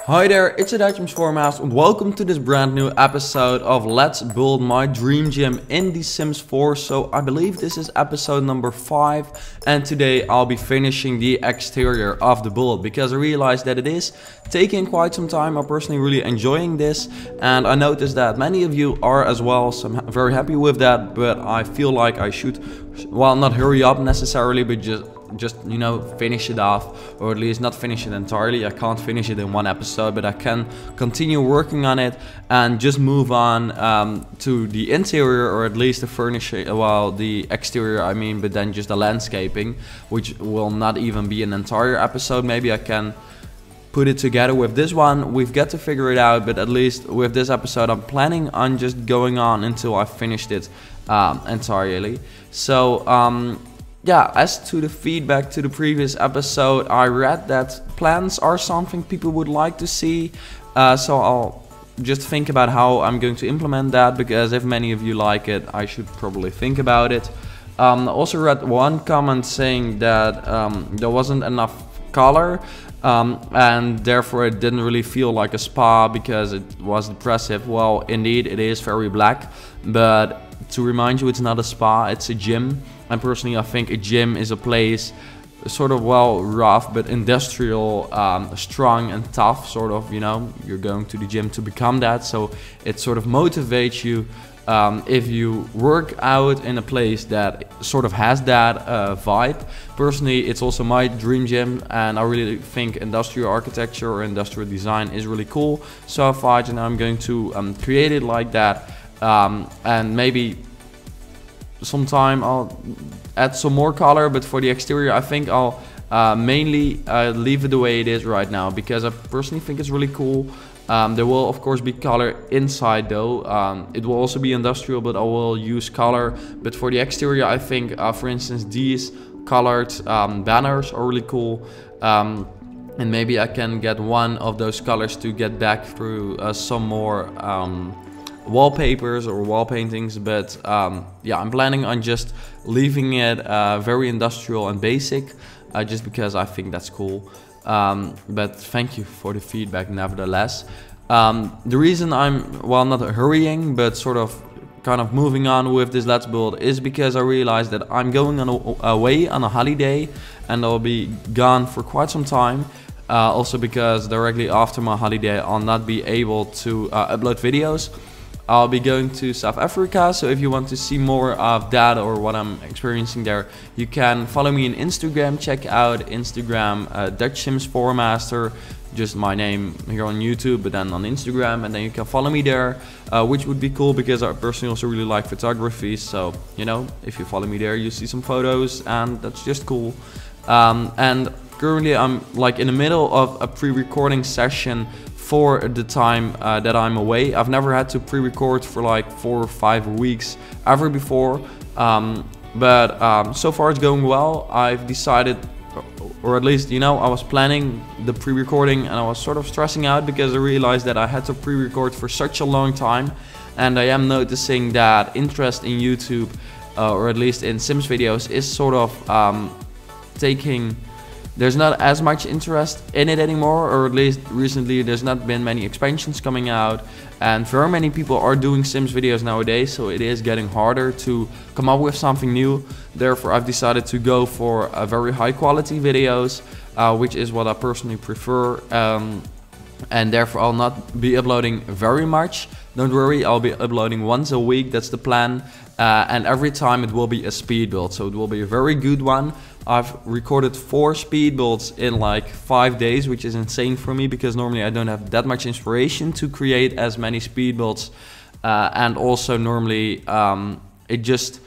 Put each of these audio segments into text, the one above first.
Hi there, it's a Dutchman's Foremost and welcome to this brand new episode of Let's Build My Dream Gym in The Sims 4. So I believe this is episode number 5 and today I'll be finishing the exterior of the build because I realized that it is taking quite some time. I'm personally really enjoying this and I noticed that many of you are as well, so I'm very happy with that, but I feel like I should, well, not hurry up necessarily, but just you know, finish it off, or at least not finish it entirely. I can't finish it in one episode, but I can continue working on it and just move on to the interior, or at least the furnishing, well, the exterior I mean, but then just the landscaping, which will not even be an entire episode. Maybe I can put it together with this one. We've got to figure it out, but at least with this episode I'm planning on just going on until I finished it entirely. So yeah, as to the feedback to the previous episode, I read that plans are something people would like to see, so I'll just think about how I'm going to implement that, because if many of you like it, I should probably think about it. I also read one comment saying that there wasn't enough color, and therefore it didn't really feel like a spa because it was depressive. Well, indeed it is very black, but to remind you, it's not a spa, it's a gym. And personally, I think a gym is a place sort of, well, rough but industrial, strong and tough, sort of, you know, you're going to the gym to become that. So it sort of motivates you if you work out in a place that sort of has that vibe. Personally, it's also my dream gym, and I really think industrial architecture or industrial design is really cool. So I thought, you know, I'm going to create it like that, and maybe sometime I'll add some more color, but for the exterior I think I'll mainly leave it the way it is right now, because I personally think it's really cool. There will of course be color inside though. It will also be industrial, but I will use color. But for the exterior I think for instance these colored banners are really cool, and maybe I can get one of those colors to get back through some more wallpapers or wall paintings. But yeah, I'm planning on just leaving it very industrial and basic, just because I think that's cool. But thank you for the feedback nevertheless. The reason I'm, well, not hurrying but sort of kind of moving on with this Let's Build is because I realized that I'm going on away on a holiday and I'll be gone for quite some time. Also because directly after my holiday I'll not be able to upload videos. I'll be going to South Africa, so if you want to see more of that or what I'm experiencing there, you can follow me on Instagram. Check out Instagram, Dutch Sims 4 Master, just my name here on YouTube, but then on Instagram, and then you can follow me there, which would be cool because I personally also really like photography. So, you know, if you follow me there, you see some photos, and that's just cool. And currently I'm like in the middle of a pre-recording session for the time that I'm away. I've never had to pre-record for like 4 or 5 weeks ever before, but so far it's going well. I've decided, or at least, you know, I was planning the pre-recording and I was sort of stressing out because I realized that I had to pre-record for such a long time, and I am noticing that interest in YouTube, or at least in Sims videos, is sort of taking. There's not as much interest in it anymore, or at least recently there's not been many expansions coming out, and very many people are doing Sims videos nowadays, so it is getting harder to come up with something new. Therefore I've decided to go for very high quality videos, which is what I personally prefer, and therefore I'll not be uploading very much. Don't worry, I'll be uploading once a week, that's the plan, and every time it will be a speed build, so it will be a very good one. I've recorded 4 speed builds in like 5 days, which is insane for me because normally I don't have that much inspiration to create as many speed builds, and also normally it just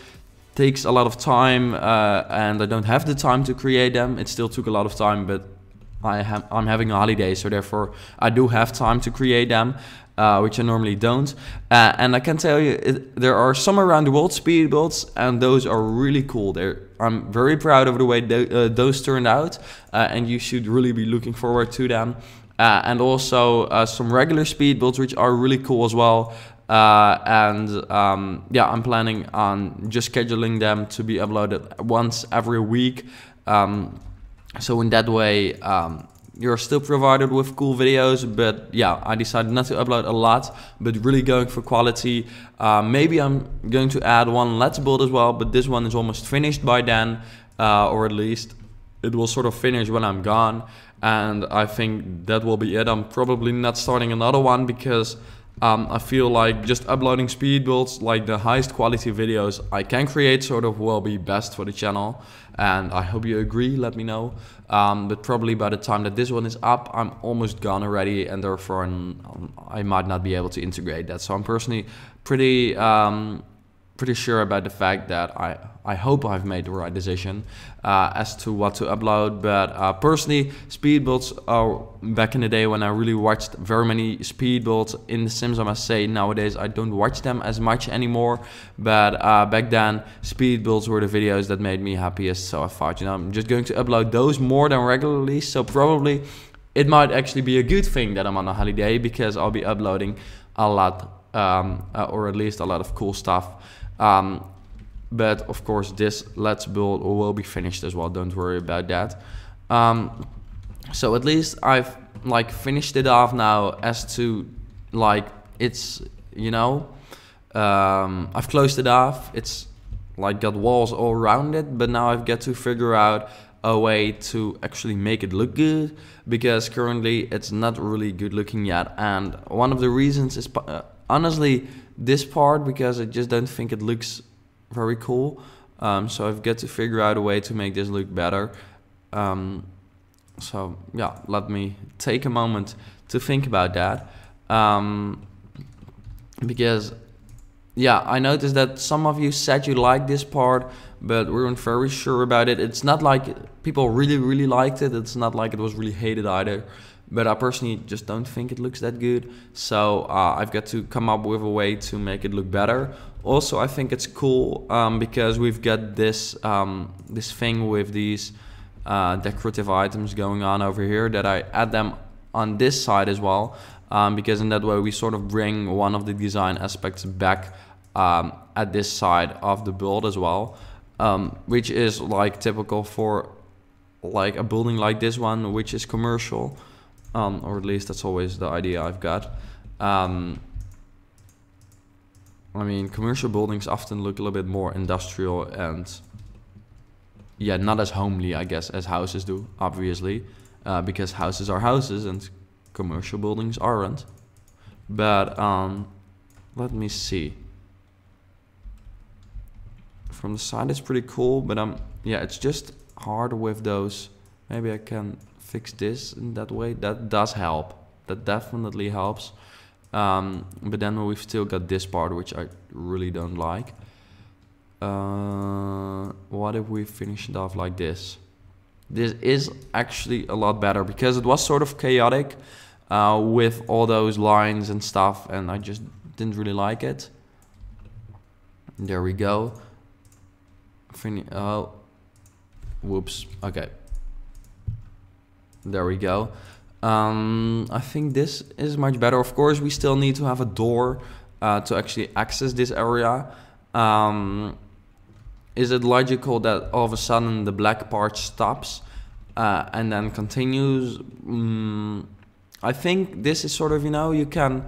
takes a lot of time, and I don't have the time to create them. It still took a lot of time, but I'm having a holiday, so therefore I do have time to create them, which I normally don't. And I can tell you, there are some around the world speed builds, and those are really cool. I'm very proud of the way those turned out, and you should really be looking forward to them. And also some regular speed builds, which are really cool as well. Yeah, I'm planning on just scheduling them to be uploaded once every week. So in that way, you're still provided with cool videos, but yeah, I decided not to upload a lot, but really going for quality. Maybe I'm going to add one Let's Build as well, but this one is almost finished by then, or at least it will sort of finish when I'm gone, and I think that will be it. I'm probably not starting another one because I feel like just uploading speed builds, like the highest quality videos I can create, sort of will be best for the channel, and I hope you agree, let me know. But probably by the time that this one is up, I'm almost gone already, and therefore I might not be able to integrate that. So I'm personally pretty sure about the fact that I hope I've made the right decision as to what to upload. But personally, speed builds are back in the day when I really watched very many speed builds in The Sims. I must say nowadays I don't watch them as much anymore, but back then speed builds were the videos that made me happiest. So I thought, you know, I'm just going to upload those more than regularly. So probably it might actually be a good thing that I'm on a holiday, because I'll be uploading a lot, or at least a lot of cool stuff. But of course this Let's Build will be finished as well, don't worry about that. So at least I've like finished it off now, as to like it's, you know, I've closed it off. It's like got walls all around it, but now I've got to figure out a way to actually make it look good, because currently it's not really good looking yet. And one of the reasons is honestly this part, because I just don't think it looks very cool. So I've got to figure out a way to make this look better. So yeah, let me take a moment to think about that. Because yeah, I noticed that some of you said you liked this part, but we weren't very sure about it. It's not like people really liked it. It's not like it was really hated either. But I personally just don't think it looks that good. So I've got to come up with a way to make it look better. Also, I think it's cool because we've got this this thing with these decorative items going on over here, that I add them on this side as well. Because in that way we sort of bring one of the design aspects back at this side of the build as well. Which is like typical for like a building like this one, which is commercial. Or at least that's always the idea I've got. I mean, commercial buildings often look a little bit more industrial and yeah, not as homely, I guess, as houses do, obviously, because houses are houses and commercial buildings aren't. But let me see. From the side it's pretty cool, but yeah, it's just hard with those. Maybe I can fix this in that way. That does help. That definitely helps. But then we've still got this part, which I really don't like. What if we finish it off like this? This is actually a lot better, because it was sort of chaotic with all those lines and stuff, and I just didn't really like it. There we go. Oh, whoops. Okay. There we go. I think this is much better. Of course, we still need to have a door to actually access this area. Is it logical that all of a sudden the black part stops and then continues? I think this is sort of, you know, you can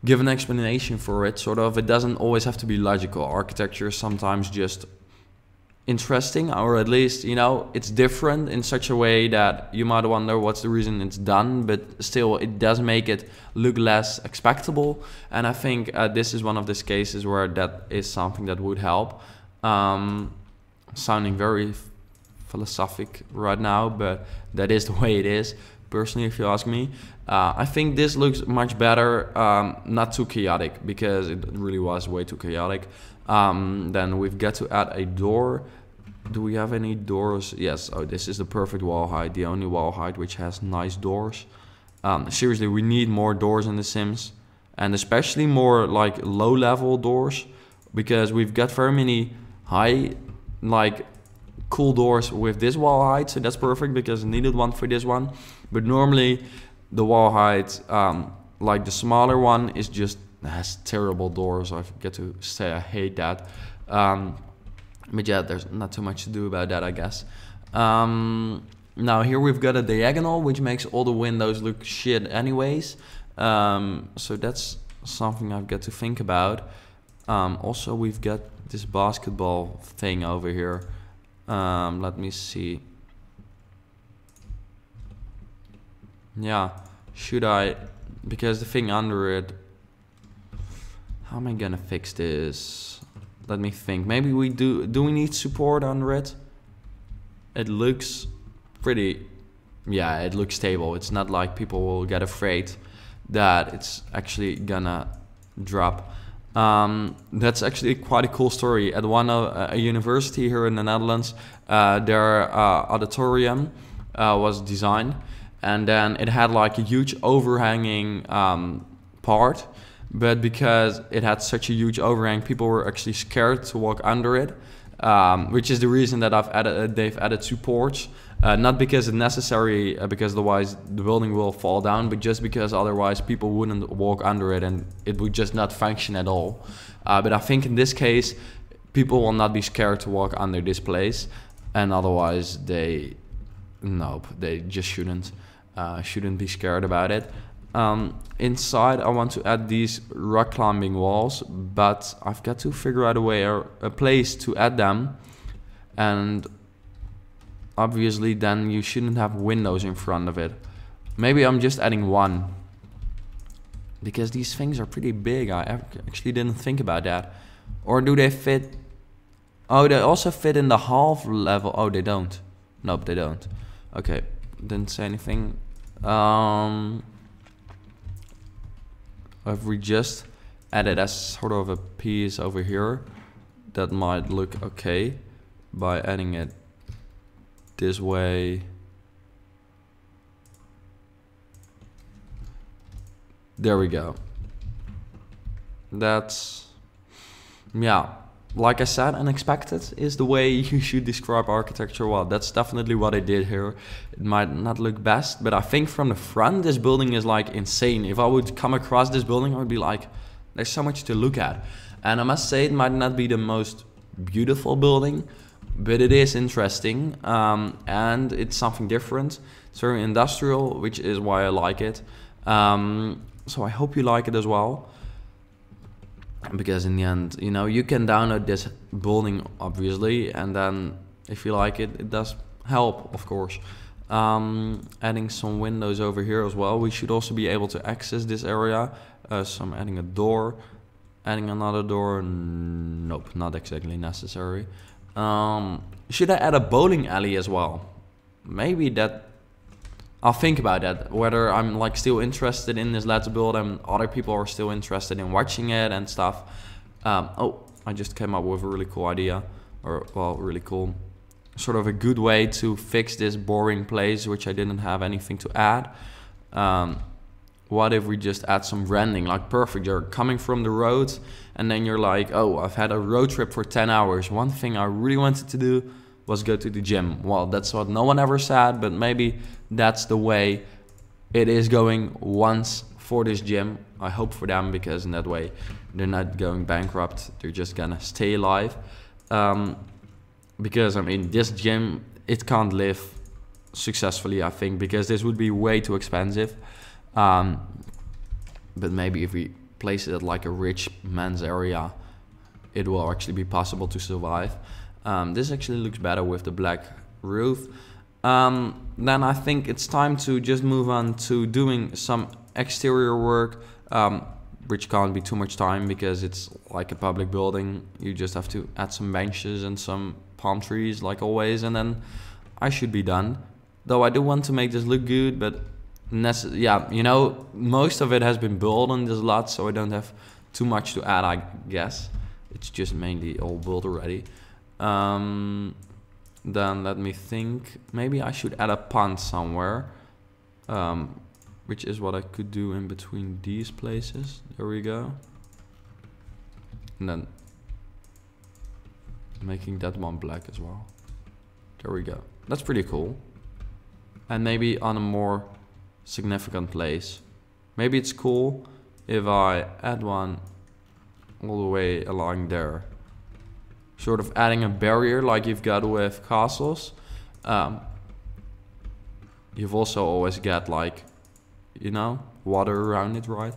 give an explanation for it, sort of. It doesn't always have to be logical. Architecture is sometimes just interesting, or at least, you know, it's different in such a way that you might wonder what's the reason it's done, but still it does make it look less expectable. And I think this is one of these cases where that is something that would help. Sounding very philosophic right now, but that is the way it is, personally, if you ask me. I think this looks much better, not too chaotic, because it really was way too chaotic. Then we've got to add a door. Do we have any doors? Yes. Oh, this is the perfect wall height, the only wall height which has nice doors. Seriously, we need more doors in The Sims, and especially more like low-level doors, because we've got very many high, like, cool doors with this wall height. So that's perfect, because I needed one for this one. But normally the wall height, like the smaller one, is just has terrible doors. I get to say I hate that. But yeah, there's not too much to do about that, I guess. Now here we've got a diagonal, which makes all the windows look shit anyways. So that's something I've got to think about. Also, we've got this basketball thing over here. Let me see. Yeah, should I? Because the thing under it. How am I gonna fix this? Let me think. Maybe we do. Do we need support under it? It looks pretty. Yeah, it looks stable. It's not like people will get afraid that it's actually gonna drop. That's actually quite a cool story. At a university here in the Netherlands, their auditorium was designed, and then it had like a huge overhanging part, but because it had such a huge overhang, people were actually scared to walk under it, which is the reason that they've added supports. Not because it's necessary, because otherwise the building will fall down, but just because otherwise people wouldn't walk under it and it would just not function at all. But I think in this case, people will not be scared to walk under this place, and otherwise they just shouldn't be scared about it. Inside, I want to add these rock climbing walls, but I've got to figure out a place to add them, and obviously then you shouldn't have windows in front of it. Maybe I'm just adding one, because these things are pretty big. I actually didn't think about that. Or do they fit? Oh, they also fit in the half level. Oh, they don't. Nope, they don't. Okay, didn't say anything. If we just add it as sort of a piece over here, that might look okay by adding it this way. There we go. That's, yeah, like I said, unexpected is the way you should describe architecture. Well, that's definitely what I did here. It might not look best, but I think from the front, this building is like insane. If I would come across this building, I would be like, there's so much to look at. And I must say, it might not be the most beautiful building, but it is interesting, and it's something different. It's very industrial, which is why I like it. So I hope you like it as well. Because in the end, you know, you can download this building, obviously, and then if you like it, it does help, of course. Adding some windows over here as well. We should also be able to access this area. So I'm adding a door, adding another door. Nope, not exactly necessary. Should I add a bowling alley as well? Maybe that. I'll think about that, whether I'm like still interested in this Let's Build and other people are still interested in watching it and stuff. Oh, I just came up with a really cool idea, or well, really cool, sort of a good way to fix this boring place, which I didn't have anything to add. What if we just add some branding, like perfect, you're coming from the road and then you're like, oh, I've had a road trip for 10 hours. One thing I really wanted to do was go to the gym. Well, that's what no one ever said, but maybe that's the way it is going once for this gym. I hope for them, because in that way they're not going bankrupt. They're just gonna stay alive. Because I mean, this gym, it can't live successfully, I think, because this would be way too expensive. But maybe if we place it at like a rich man's area, it will actually be possible to survive. This actually looks better with the black roof. Then I think it's time to just move on to doing some exterior work, which can't be too much time because it's like a public building. You just have to add some benches and some palm trees like always, and then I should be done. Though I do want to make this look good, but yeah, you know, most of it has been built on this lot, so I don't have too much to add, I guess. It's just mainly all built already. Then let me think. Maybe I should add a pond somewhere, which is what I could do in between these places. There we go. And then making that one black as well. There we go. That's pretty cool. And maybe on a more significant place. Maybe it's cool if I add one all the way along there. Sort of adding a barrier like you've got with castles. you've also always get like, you know, water around it, right?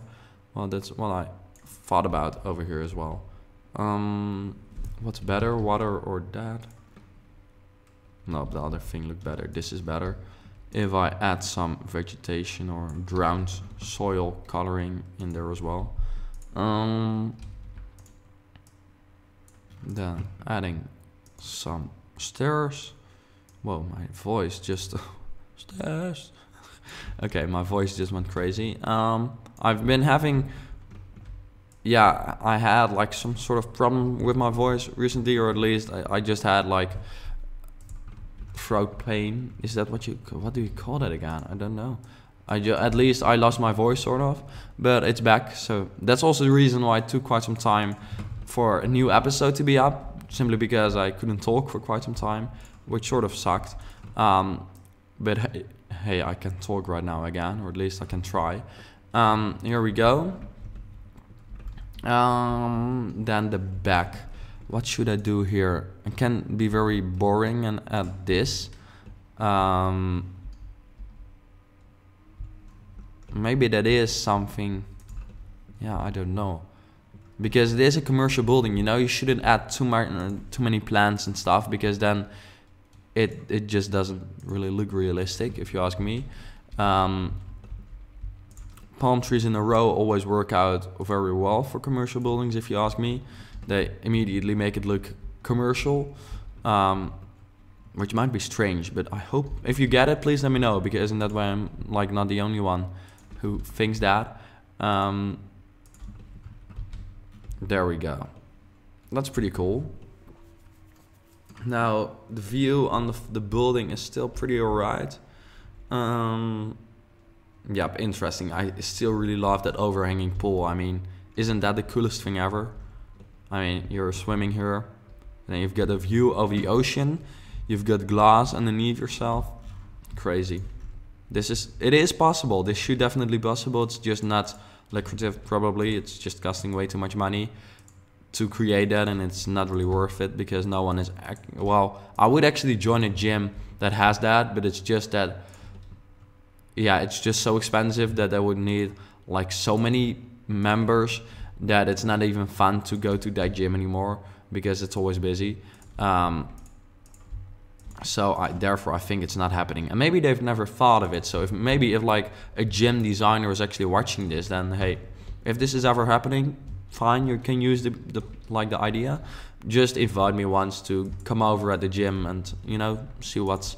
Well, that's what I thought about over here as well. What's better, water or that? No, the other thing looked better. This is better. If I add some vegetation or ground soil coloring in there as well. Then adding some stairs. Whoa, my voice just stairs. Okay, my voice just went crazy. I've been having, yeah, I had like some sort of problem with my voice recently, or at least I just had like throat pain. Is that what do you call that again? I don't know. At least I lost my voice sort of, but it's back. So that's also the reason why it took quite some time for a new episode to be up, simply because I couldn't talk for quite some time, which sort of sucked. But hey, I can talk right now again, or at least I can try. Here we go. Then the back. What should I do here? It can be very boring and add this. Maybe that is something. Yeah, I don't know. Because it is a commercial building, you know, you shouldn't add too many plants and stuff, because then it just doesn't really look realistic, if you ask me. Palm trees in a row always work out very well for commercial buildings, if you ask me. They immediately make it look commercial, which might be strange, but I hope if you get it, please let me know, because in that way I'm like not the only one who thinks that. There we go. That's pretty cool. Now the view on the building is still pretty alright. Yep, interesting. I still really love that overhanging pool. I mean, isn't that the coolest thing ever? I mean, you're swimming here, and then you've got a view of the ocean. You've got glass underneath yourself. Crazy. It is possible. This should definitely be possible. It's just not lucrative, probably. It's just costing way too much money to create that, and it's not really worth it, because no one is well, I would actually join a gym that has that, but it's just that, yeah, it's just so expensive that I would need like so many members that it's not even fun to go to that gym anymore, because it's always busy. So therefore I think it's not happening, and maybe they've never thought of it. So if like a gym designer is actually watching this, then hey, if this is ever happening, fine, you can use the idea. Just invite me once to come over at the gym and, you know, see what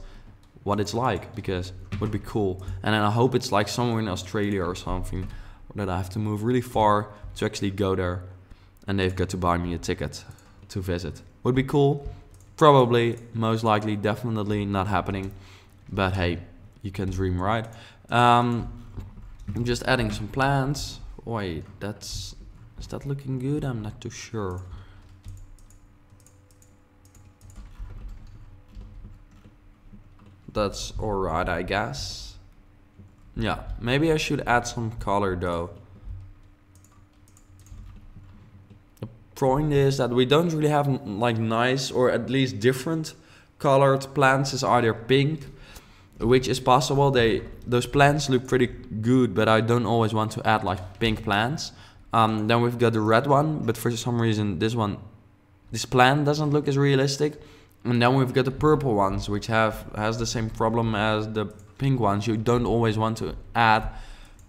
it's like, because it would be cool. And then I hope it's like somewhere in Australia or something, that I have to move really far to actually go there, and they've got to buy me a ticket to visit. Would be cool. Probably, most likely, definitely not happening, but hey, you can dream, right? I'm just adding some plants. Wait, is that looking good? I'm not too sure. That's alright, I guess. Yeah, maybe I should add some color though. The point is that we don't really have like nice, or at least different colored plants. Is either pink, which is possible. Those plants look pretty good, but I don't always want to add like pink plants. Then we've got the red one, but for some reason this plant doesn't look as realistic. And then we've got the purple ones, which has the same problem as the pink ones. You don't always want to add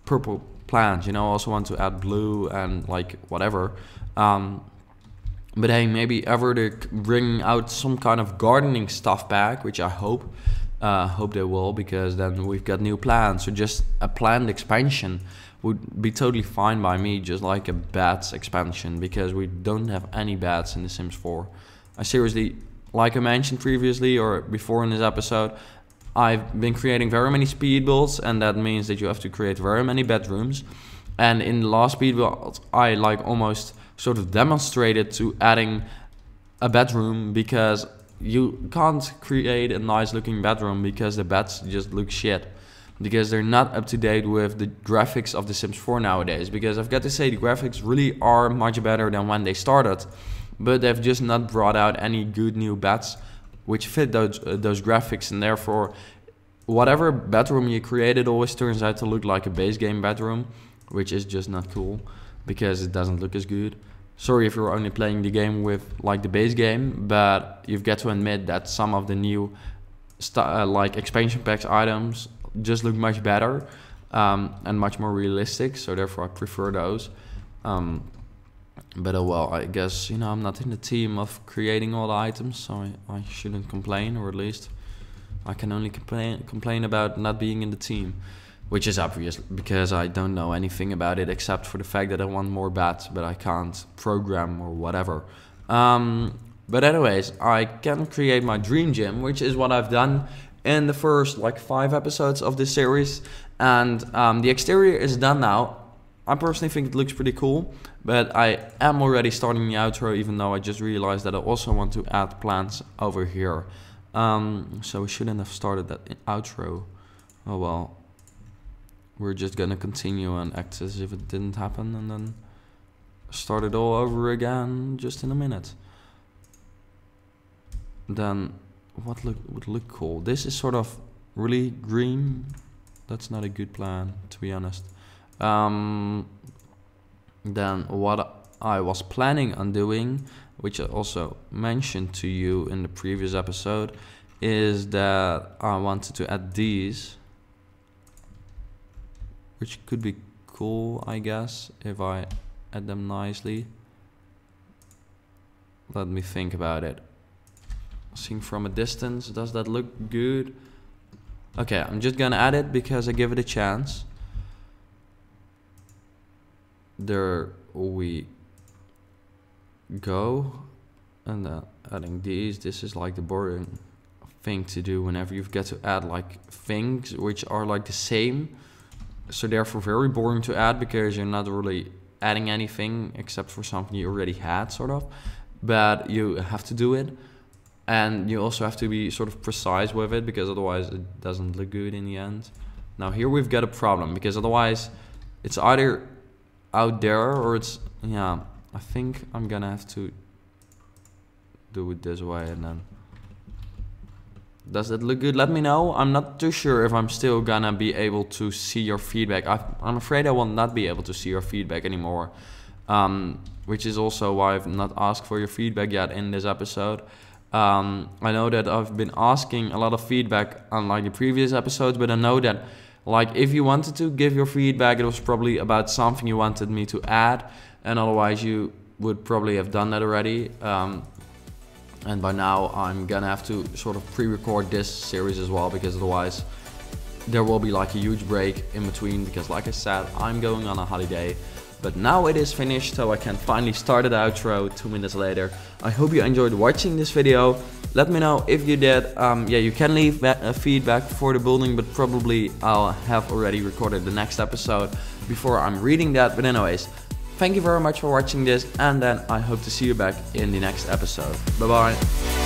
purple plants, you know, also want to add blue and like whatever. But hey, maybe ever they're bringing out some kind of gardening stuff back, which I hope they will, because then we've got new plants. So just a planned expansion would be totally fine by me, just like a beds expansion, because we don't have any beds in The Sims 4. I seriously, like I mentioned previously or before in this episode, I've been creating very many speed builds, and that means that you have to create very many bedrooms. And in the last speed build, I like almost sort of demonstrated to adding a bedroom, because you can't create a nice looking bedroom because the beds just look shit, because they're not up to date with the graphics of The Sims 4 nowadays. Because I've got to say, the graphics really are much better than when they started, but they've just not brought out any good new beds which fit those graphics, and therefore whatever bedroom you create, it always turns out to look like a base game bedroom, which is just not cool because it doesn't look as good. Sorry if you're only playing the game with like the base game, but you've got to admit that some of the new like expansion packs items just look much better and much more realistic, so therefore I prefer those. But oh well, I guess, you know, I'm not in the team of creating all the items, so I shouldn't complain, or at least I can only complain about not being in the team, which is obvious because I don't know anything about it except for the fact that I want more bats, but I can't program or whatever. But anyways, I can create my dream gym, which is what I've done in the first like 5 episodes of this series. And the exterior is done now. I personally think it looks pretty cool, but I am already starting the outro, even though I just realized that I also want to add plants over here. So we shouldn't have started that outro. Oh well. We're just gonna continue and act as if it didn't happen and then start it all over again just in a minute. Then what would look cool? This is sort of really green. That's not a good plan, to be honest. Then what I was planning on doing, which I also mentioned to you in the previous episode, is that I wanted to add these, which could be cool, I guess, if I add them nicely. Let me think about it. Seeing from a distance, does that look good? Okay, I'm just gonna add it because I give it a chance. There we go. And adding these, this is like the boring thing to do whenever you've got to add like things which are like the same. So therefore very boring to add because you're not really adding anything except for something you already had, sort of. But you have to do it. And you also have to be sort of precise with it because otherwise it doesn't look good in the end. Now here we've got a problem because otherwise it's either out there or it's, yeah, I think I'm gonna have to do it this way. And then does that look good? Let me know. I'm not too sure if I'm still gonna be able to see your feedback. I'm afraid I will not be able to see your feedback anymore, which is also why I've not asked for your feedback yet in this episode. I know that I've been asking a lot of feedback on like the previous episodes, but I know that like if you wanted to give your feedback, it was probably about something you wanted me to add, and otherwise you would probably have done that already. And by now I'm gonna have to sort of pre-record this series as well, because otherwise there will be like a huge break in between, because like I said, I'm going on a holiday. But now it is finished, so I can finally start the outro 2 minutes later. I hope you enjoyed watching this video. Let me know if you did. Yeah, you can leave feedback for the building, but probably I'll have already recorded the next episode before I'm reading that. But anyways, thank you very much for watching this, and then I hope to see you back in the next episode. Bye bye.